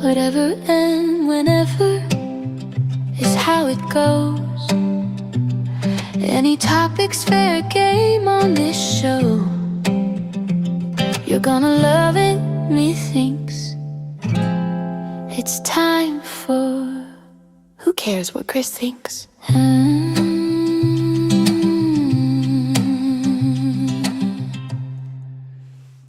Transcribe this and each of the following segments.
Whatever and whenever is how it goes. Any topic's fair game on this show. You're gonna love it, methinks. It's time for Who Cares What Chris Thinks?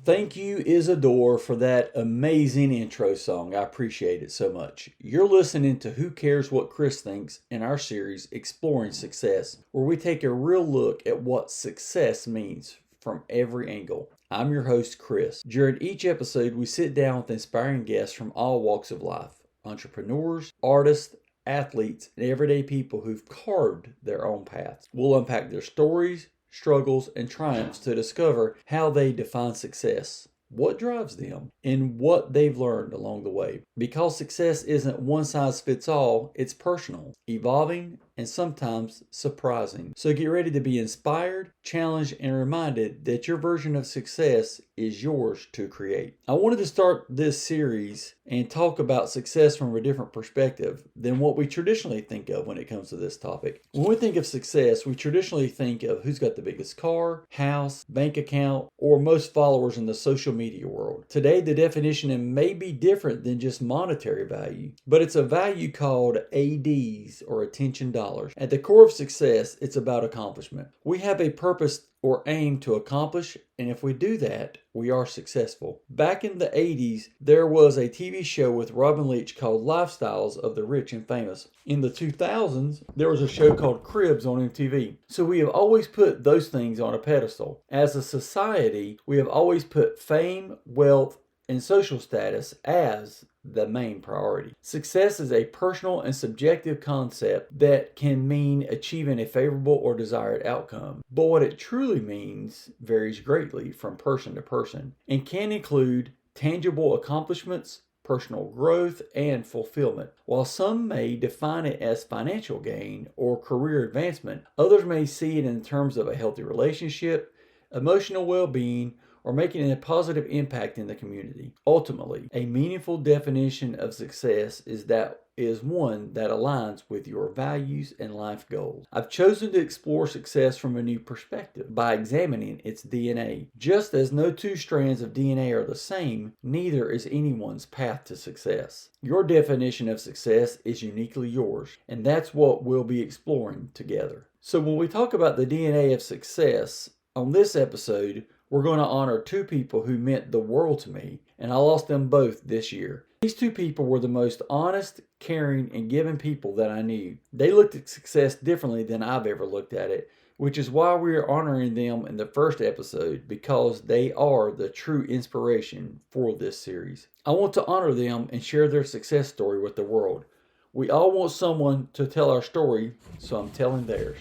Thank you, Isadore, for that amazing intro song. I appreciate it so much. You're listening to Who Cares What Chris Thinks in our series, Exploring Success, where we take a real look at what success means from every angle. I'm your host, Chris. During each episode, we sit down with inspiring guests from all walks of life, entrepreneurs, artists, athletes, and everyday people who've carved their own paths. We'll unpack their stories, struggles, and triumphs to discover how they define success, what drives them, and what they've learned along the way. Because success isn't one size fits all, it's personal, evolving, and sometimes surprising. So get ready to be inspired, challenged, and reminded that your version of success is yours to create. I wanted to start this series and talk about success from a different perspective than what we traditionally think of when it comes to this topic. When we think of success, we traditionally think of who's got the biggest car, house, bank account, or most followers in the social media world. Today, the definition may be different than just monetary value, but it's a value called ADs, or attention dollars. At the core of success, it's about accomplishment. We have a purpose or aim to accomplish, and if we do that, we are successful. Back in the 80s, there was a TV show with Robin Leach called Lifestyles of the Rich and Famous. In the 2000s, there was a show called Cribs on MTV. So we have always put those things on a pedestal. As a society, we have always put fame, wealth, and social status as the main priority. Success is a personal and subjective concept that can mean achieving a favorable or desired outcome. But what it truly means varies greatly from person to person and can include tangible accomplishments, personal growth, and fulfillment. While some may define it as financial gain or career advancement, others may see it in terms of a healthy relationship, emotional well-being, or making a positive impact in the community. Ultimately, a meaningful definition of success is one that aligns with your values and life goals. I've chosen to explore success from a new perspective by examining its DNA. Just as no two strands of DNA are the same, neither is anyone's path to success. Your definition of success is uniquely yours, and that's what we'll be exploring together. So when we talk about the DNA of success, on this episode, we're going to honor two people who meant the world to me, and I lost them both this year. These two people were the most honest, caring, and giving people that I knew. They looked at success differently than I've ever looked at it, which is why we are honoring them in the first episode, because they are the true inspiration for this series. I want to honor them and share their success story with the world. We all want someone to tell our story, so I'm telling theirs.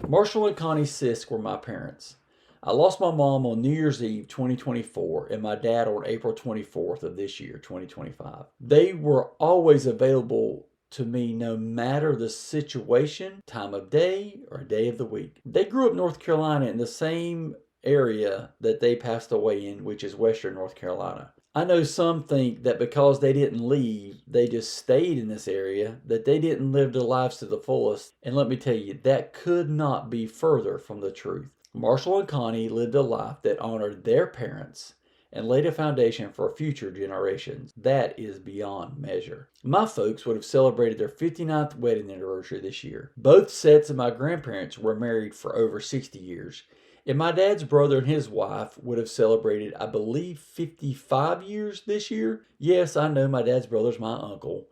Marshall and Connie Sisk were my parents. I lost my mom on New Year's Eve 2024 and my dad on April 24th of this year, 2025. They were always available to me no matter the situation, time of day, or day of the week. They grew up in North Carolina in the same area that they passed away in, which is Western North Carolina. I know some think that because they didn't leave, they just stayed in this area, that they didn't live their lives to the fullest. And let me tell you, that could not be further from the truth. Marshall and Connie lived a life that honored their parents and laid a foundation for future generations. That is beyond measure. My folks would have celebrated their 59th wedding anniversary this year. Both sets of my grandparents were married for over 60 years. And my dad's brother and his wife would have celebrated, I believe, 55 years this year. Yes, I know my dad's brother's my uncle.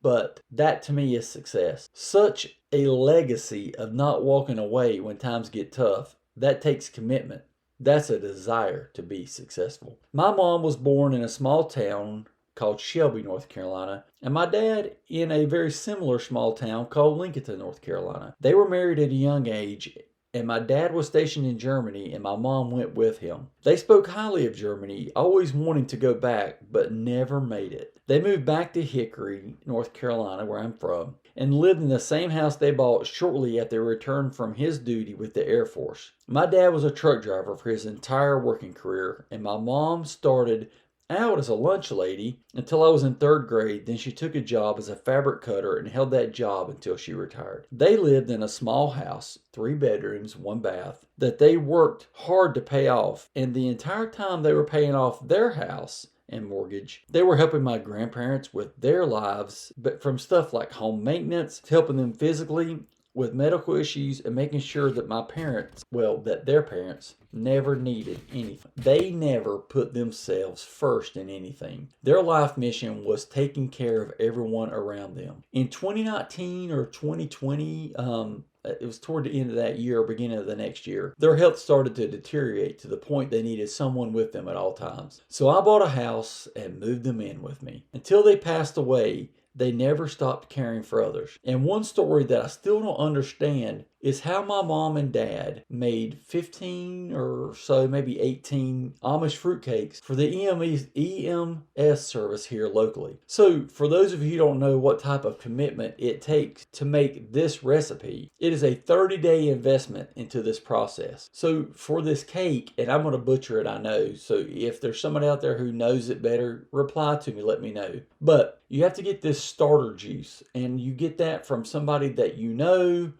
But that to me is success. Such a legacy of not walking away when times get tough. That takes commitment. That's a desire to be successful. My mom was born in a small town called Shelby, North Carolina, and my dad in a very similar small town called Lincoln, North Carolina. They were married at a young age, and my dad was stationed in Germany and my mom went with him. They spoke highly of Germany, always wanting to go back, but never made it. They moved back to Hickory, North Carolina, where I'm from, and lived in the same house they bought shortly after their return from his duty with the Air Force. My dad was a truck driver for his entire working career, and my mom started out as a lunch lady until I was in third grade. Then she took a job as a fabric cutter and held that job until she retired. They lived in a small house, 3 bedrooms, 1 bath, that they worked hard to pay off. And the entire time they were paying off their house and mortgage, they were helping my grandparents with their lives, but from stuff like home maintenance to helping them physically with medical issues and making sure that my parents, well, that their parents never needed anything. They never put themselves first in anything. Their life mission was taking care of everyone around them. In 2019 or 2020, it was toward the end of that year or beginning of the next year, their health started to deteriorate to the point they needed someone with them at all times. So I bought a house and moved them in with me. Until they passed away, they never stopped caring for others. And one story that I still don't understand is how my mom and dad made 15 or so, maybe 18 Amish fruitcakes for the EMS service here locally. So for those of you who don't know what type of commitment it takes to make this recipe, it is a 30-day investment into this process. So for this cake, and I'm going to butcher it, I know, so if there's somebody out there who knows it better, reply to me, let me know. But you have to get this starter juice, and you get that from somebody that you know,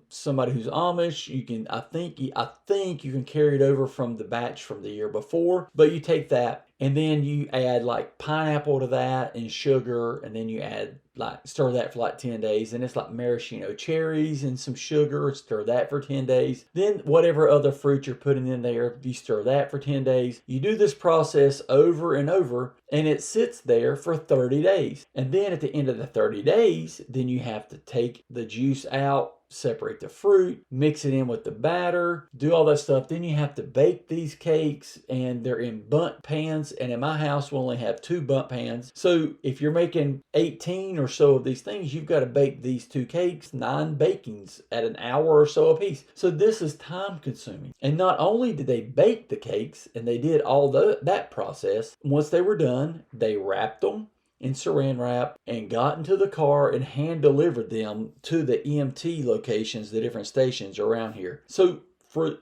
somebody who's Amish. You can, I think you can carry it over from the batch from the year before, but you take that and then you add like pineapple to that and sugar, and then you add stir that for like 10 days, and it's like maraschino cherries and some sugar, stir that for 10 days. Then whatever other fruit you're putting in there, you stir that for 10 days. You do this process over and over, and it sits there for 30 days. And then at the end of the 30 days, then you have to take the juice out, separate the fruit, mix it in with the batter, do all that stuff. Then you have to bake these cakes, and they're in bundt pans. And in my house, we only have 2 bundt pans. So if you're making 18 or so of these things, you've got to bake these 2 cakes, 9 bakings at an hour or so apiece. So this is time consuming. And not only did they bake the cakes, and they did all that process, once they were done, they wrapped them in saran wrap and got into the car and hand delivered them to the EMT locations, the different stations around here. So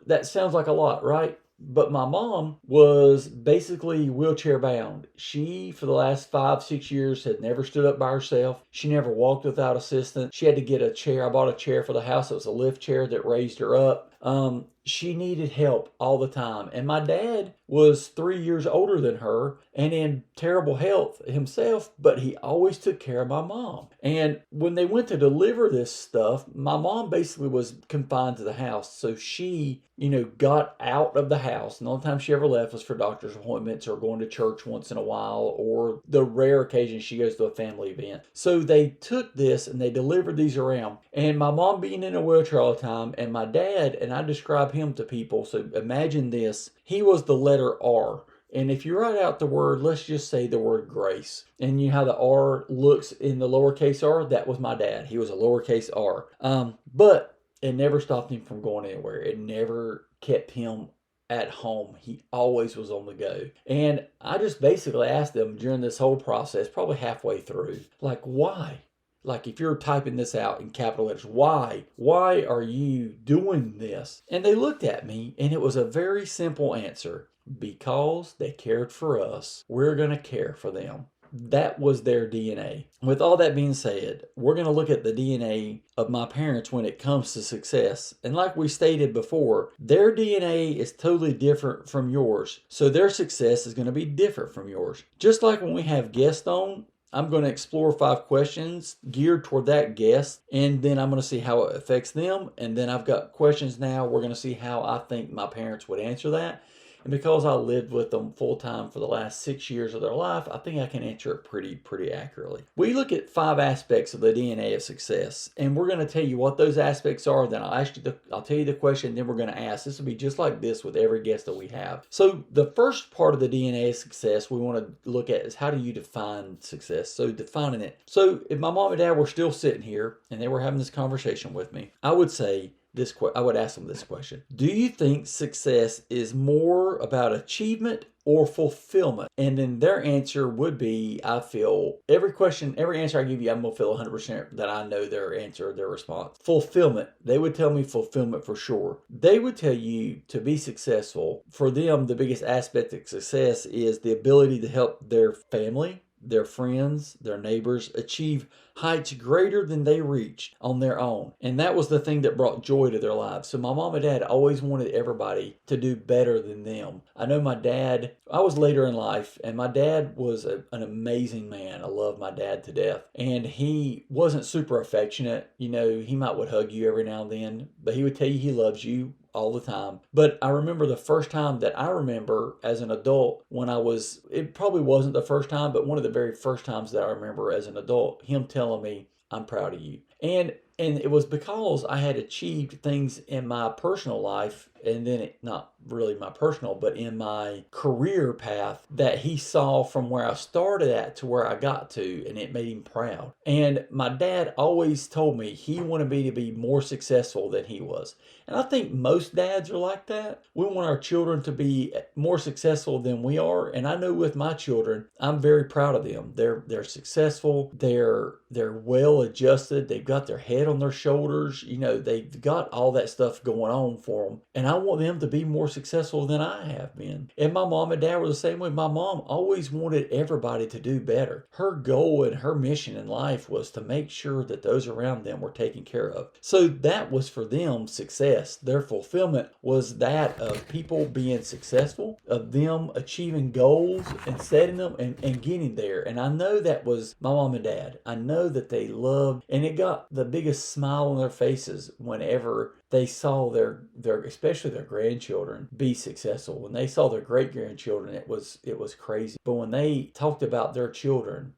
that sounds like a lot, right? But my mom was basically wheelchair bound. She, for the last 5-6 years, had never stood up by herself. She never walked without assistance. She had to get a chair. I bought a chair for the house. It was a lift chair that raised her up. She needed help all the time. And my dad was 3 years older than her and in terrible health himself, but he always took care of my mom. And when they went to deliver this stuff, my mom basically was confined to the house. So she, got out of the house. And the only time she ever left was for doctor's appointments or going to church once in a while, or the rare occasion she goes to a family event. So they took this and they delivered these around. And my mom being in a wheelchair all the time, and my dad, and I describe him to people, so imagine this, he was the letter R. And if you write out the word, let's just say the word grace, and you know how the R looks in the lowercase r, that was my dad. He was a lowercase r. But it never stopped him from going anywhere. It never kept him at home. He always was on the go. And I just basically asked them during this whole process, probably halfway through, like, why? Like, if you're typing this out in capital letters, why? Why are you doing this? And they looked at me, and it was a very simple answer. Because they cared for us, we're going to care for them. That was their DNA. With all that being said, we're going to look at the DNA of my parents when it comes to success. And like we stated before, their DNA is totally different from yours. So their success is going to be different from yours. Just like when we have guests on, I'm going to explore 5 questions geared toward that guest, and then I'm going to see how it affects them. And then I've got questions now. We're going to see how I think my parents would answer that. And because I lived with them full time for the last 6 years of their life, I think I can answer it pretty accurately. We look at 5 aspects of the DNA of success, and we're going to tell you what those aspects are. Then I'll tell you the question, then we're going to ask. This will be just like this with every guest that we have. So the first part of the DNA of success we want to look at is, how do you define success? So defining it. So if my mom and dad were still sitting here and they were having this conversation with me, I would say, I would ask them this question. Do you think success is more about achievement or fulfillment? And then their answer would be, I feel, every answer I give you, I'm going to feel 100% that I know their answer, their response. Fulfillment. They would tell me fulfillment for sure. They would tell you to be successful. For them, the biggest aspect of success is the ability to help their family, their friends, their neighbors achieve heights greater than they reached on their own. And that was the thing that brought joy to their lives. So my mom and dad always wanted everybody to do better than them. I know my dad, I was later in life, and my dad was an amazing man. I love my dad to death. And he wasn't super affectionate. You know, he might would hug you every now and then, but he would tell you he loves you all the time. But I remember the first time that I remember as an adult, when it probably wasn't the first time, but one of the very first times that I remember as an adult, him telling me, I'm proud of you. And it was because I had achieved things in my personal life, and then not really my personal, but in my career path, that he saw from where I started at to where I got to, and it made him proud. And my dad always told me he wanted me to be more successful than he was. And I think most dads are like that. We want our children to be more successful than we are. And I know with my children, I'm very proud of them. They're successful. They're well adjusted. They've got their head on their shoulders. You know, they've got all that stuff going on for them. And I want them to be more successful than I have been. And my mom and dad were the same way. My mom always wanted everybody to do better. Her goal and her mission in life was to make sure that those around them were taken care of. So that was for them success. Their fulfillment was that of people being successful, of them achieving goals and setting them and getting there. And I know that was my mom and dad. I know that they loved, and it got the biggest smile on their faces whenever they saw their especially their grandchildren be successful. When they saw their great grandchildren, it was crazy. But when they talked about their grandchildren,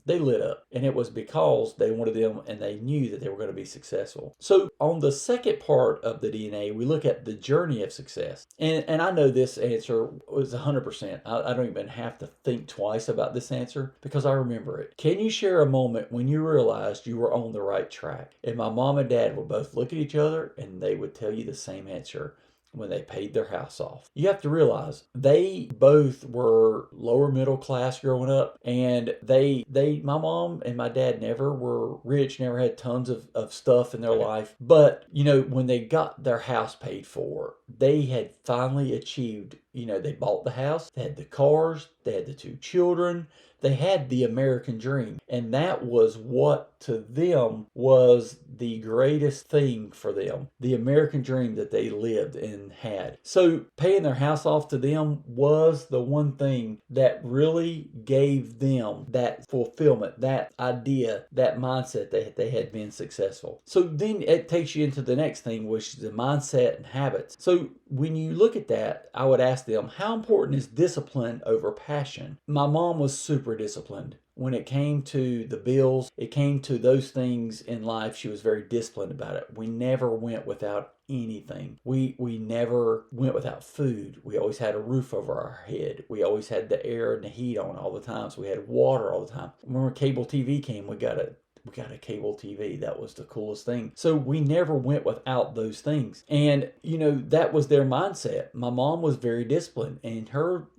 they lit up. And it was because they wanted them, and they knew that they were going to be successful. So on the second part of the DNA, we look at the journey of success. And I know this answer was 100%. I don't even have to think twice about this answer because I remember it. Can you share a moment when you realized you were on the right track? And my mom and dad would both look at each other, and they would tell you the same answer when they paid their house off. You have to realize they both were lower middle class growing up, and my mom and my dad never were rich, never had tons of stuff in their life. But, you know, when they got their house paid for, they had finally achieved, you know, they bought the house, they had the cars, they had the 2 children, they had the American dream. And that was what to them was the greatest thing for them. The American dream that they lived and had. So paying their house off to them was the one thing that really gave them that fulfillment, that idea, that mindset that they had been successful. So then it takes you into the next thing, which is the mindset and habits. So when you look at that, I would ask them, how important is discipline over passion? My mom was super disciplined. When it came to the bills, it came to those things in life, she was very disciplined about it. We never went without anything. We never went without food. We always had a roof over our head. We always had the air and the heat on all the time. So we had water all the time. When cable TV came, we got a cable TV. That was the coolest thing. So we never went without those things. And, you know, that was their mindset. My mom was very disciplined, and her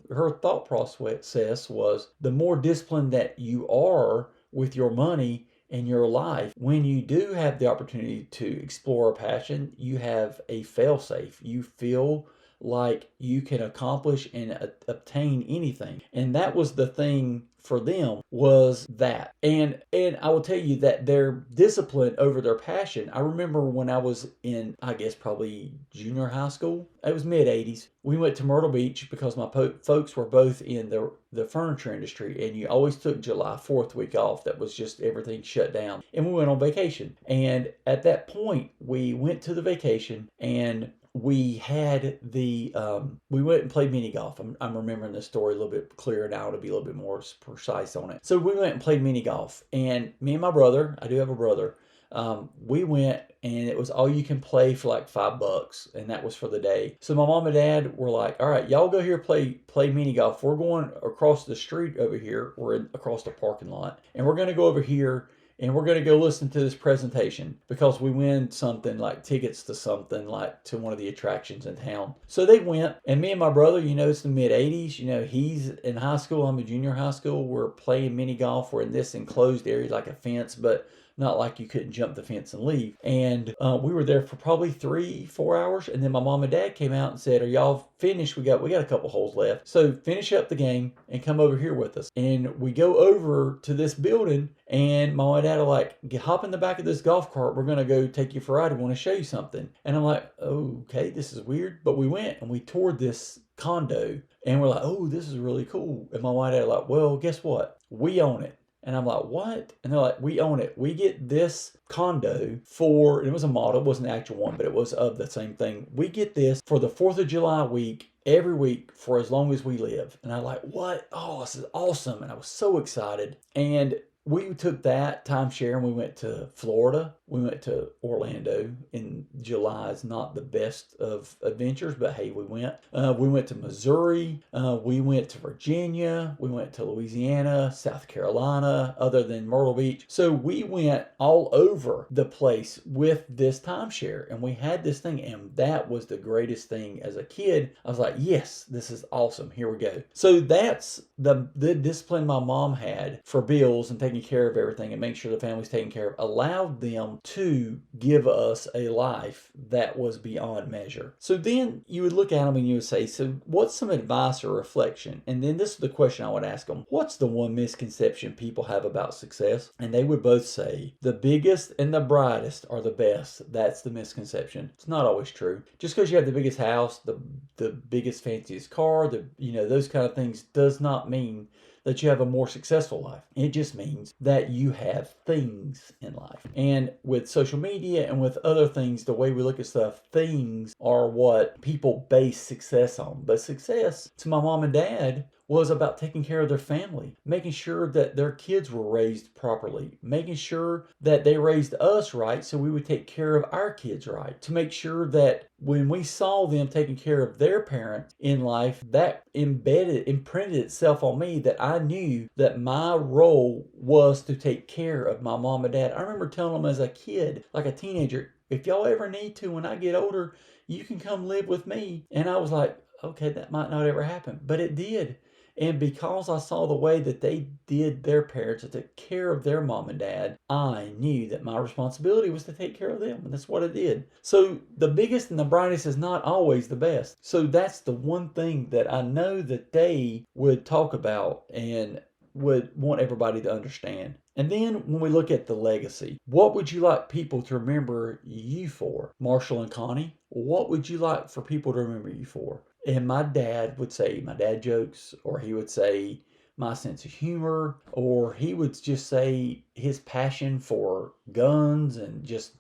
thought process was the more disciplined that you are with your money in your life, when you do have the opportunity to explore a passion, you have a fail-safe. You feel like you can accomplish and obtain anything. And that was the thing for them, was that. And I will tell you that their discipline over their passion, I remember when I was in, I guess probably junior high school, it was mid-80s, we went to Myrtle Beach because my folks were both in the furniture industry, and you always took July 4th week off. That was just everything shut down. And we went on vacation. And at that point, we went to the vacation, and we had we went and played mini golf. I'm remembering this story a little bit clearer now to be a little bit more precise on it. So we went and played mini golf, and me and my brother, I do have a brother, we went, and it was all you can play for like $5, and that was for the day. So my mom and dad were like, all right, y'all go here, play mini golf. We're going across the street over here. We're across the parking lot, and we're going to go over here, and we're going to go listen to this presentation because we win something like tickets to something like to one of the attractions in town. So they went, and me and my brother, it's the mid 80s. He's in high school, I'm in junior high school. We're playing mini golf. We're in this enclosed area like a fence, but not like you couldn't jump the fence and leave. And we were there for probably 3-4 hours. And then my mom and dad came out and said, "Are y'all finished? We got a couple holes left. So finish up the game and come over here with us." And we go over to this building, and my mom and dad are like, "Hop in the back of this golf cart. We're going to go take you for a ride. I want to show you something." And I'm like, "Oh, okay, this is weird." But we went and we toured this condo, and we're like, "Oh, this is really cool." And my mom and dad are like, "Well, guess what? We own it." And I'm like, "What?" And they're like, "We own it. We get this condo for," and it was a model, it wasn't the actual one, but it was of the same thing. "We get this for the 4th of July week, every week for as long as we live." And I'm like, "What? Oh, this is awesome." And I was so excited. And we took that timeshare and we went to Florida. We went to Orlando in July. Is not the best of adventures, but hey, we went. We went to Missouri. We went to Virginia. We went to Louisiana, South Carolina, other than Myrtle Beach. So we went all over the place with this timeshare, and we had this thing, and that was the greatest thing. As a kid, I was like, "Yes, this is awesome. Here we go." So that's the discipline my mom had for bills and taking care of everything and making sure the family's taken care of allowed them to give us a life that was beyond measure. So then you would look at them and you would say, "So what's some advice or reflection?" And then this is the question I would ask them: "What's the one misconception people have about success?" And they would both say, "The biggest and the brightest are the best." That's the misconception. It's not always true. Just because you have the biggest house, the biggest fanciest car, those kind of things does not mean that you have a more successful life. It just means that you have things in life. And with social media and with other things, the way we look at stuff, things are what people base success on. But success to my mom and dad was about taking care of their family, making sure that their kids were raised properly, making sure that they raised us right so we would take care of our kids right, to make sure that when we saw them taking care of their parents in life, that imprinted itself on me, that I knew that my role was to take care of my mom and dad. I remember telling them as a kid, like a teenager, "If y'all ever need to, when I get older, you can come live with me." And I was like, okay, that might not ever happen, but it did. And because I saw the way that they did their parents, to take care of their mom and dad, I knew that my responsibility was to take care of them. And that's what I did. So the biggest and the brightest is not always the best. So that's the one thing that I know that they would talk about and would want everybody to understand. And then when we look at the legacy, what would you like people to remember you for? Marshall and Connie, what would you like for people to remember you for? And my dad would say my dad jokes, or he would say my sense of humor, or he would just say his passion for guns and just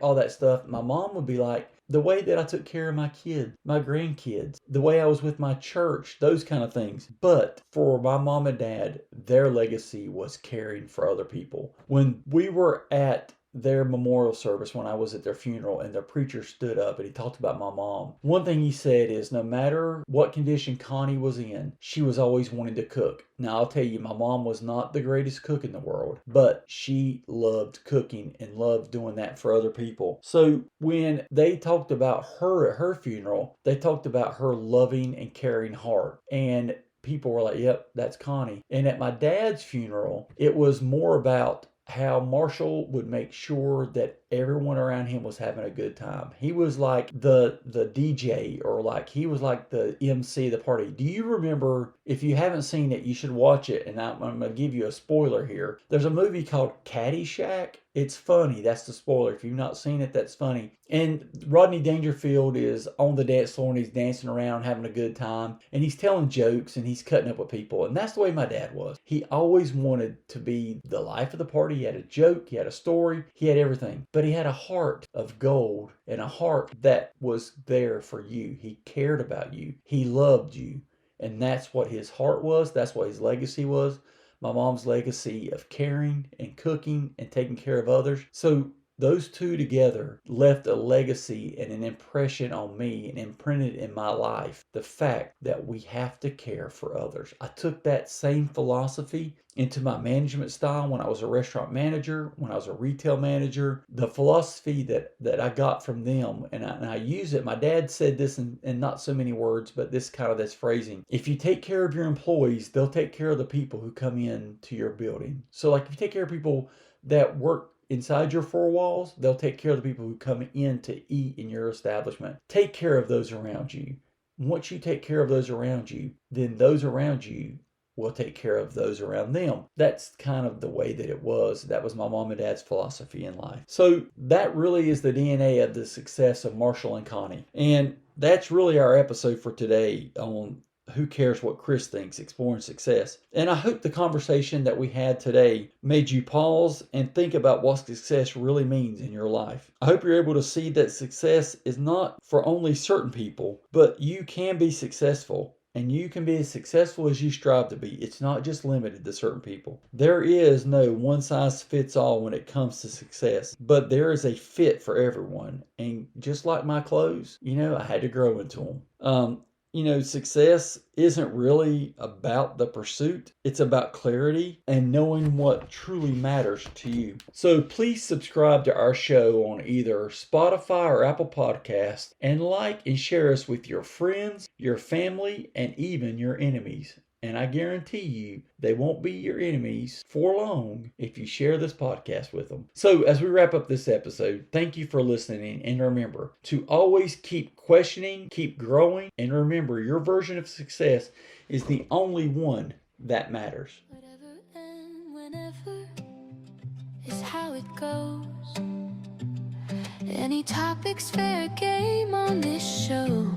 all that stuff. My mom would be like, the way that I took care of my kids, my grandkids, the way I was with my church, those kind of things. But for my mom and dad, their legacy was caring for other people. When we were at their memorial service, when I was at their funeral, and the preacher stood up and he talked about my mom, one thing he said is no matter what condition Connie was in, she was always wanting to cook. Now I'll tell you, my mom was not the greatest cook in the world, but she loved cooking and loved doing that for other people. So when they talked about her at her funeral, they talked about her loving and caring heart. And people were like, "Yep, that's Connie." And at my dad's funeral, it was more about how Marshall would make sure that everyone around him was having a good time. He was like the DJ, or like he was like the MC of the party. Do you remember, if you haven't seen it, you should watch it, and I'm going to give you a spoiler here. There's a movie called Caddyshack. It's funny. That's the spoiler. If you've not seen it, that's funny. And Rodney Dangerfield is on the dance floor and he's dancing around having a good time. And he's telling jokes and he's cutting up with people. And that's the way my dad was. He always wanted to be the life of the party. He had a joke. He had a story. He had everything. But he had a heart of gold and a heart that was there for you. He cared about you. He loved you. And that's what his heart was. That's what his legacy was. My mom's legacy of caring and cooking and taking care of others. So Those two together left a legacy and an impression on me and imprinted in my life the fact that we have to care for others. I took that same philosophy into my management style when I was a restaurant manager, when I was a retail manager. The philosophy that I got from them, and I use it. My dad said this in not so many words, but this phrasing. If you take care of your employees, they'll take care of the people who come in to your building. So like if you take care of people that work inside your four walls, they'll take care of the people who come in to eat in your establishment. Take care of those around you. Once you take care of those around you, then those around you will take care of those around them. That's kind of the way that it was. That was my mom and dad's philosophy in life. So that really is the DNA of the success of Marshall and Connie. And that's really our episode for today on Who Cares What Chris Thinks, Exploring Success. And I hope the conversation that we had today made you pause and think about what success really means in your life. I hope you're able to see that success is not for only certain people, but you can be successful. And you can be as successful as you strive to be. It's not just limited to certain people. There is no one size fits all when it comes to success, but there is a fit for everyone. And just like my clothes, I had to grow into them. Success isn't really about the pursuit. It's about clarity and knowing what truly matters to you. So please subscribe to our show on either Spotify or Apple Podcasts, and like and share us with your friends, your family, and even your enemies. And I guarantee you, they won't be your enemies for long if you share this podcast with them. So as we wrap up this episode, thank you for listening. And remember to always keep questioning, keep growing. And remember, your version of success is the only one that matters. Whatever and whenever is how it goes. Any topic's fair game on this show.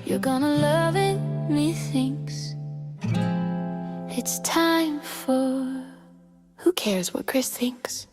You're gonna love it, methinks. It's time for Who Cares What Chris Thinks?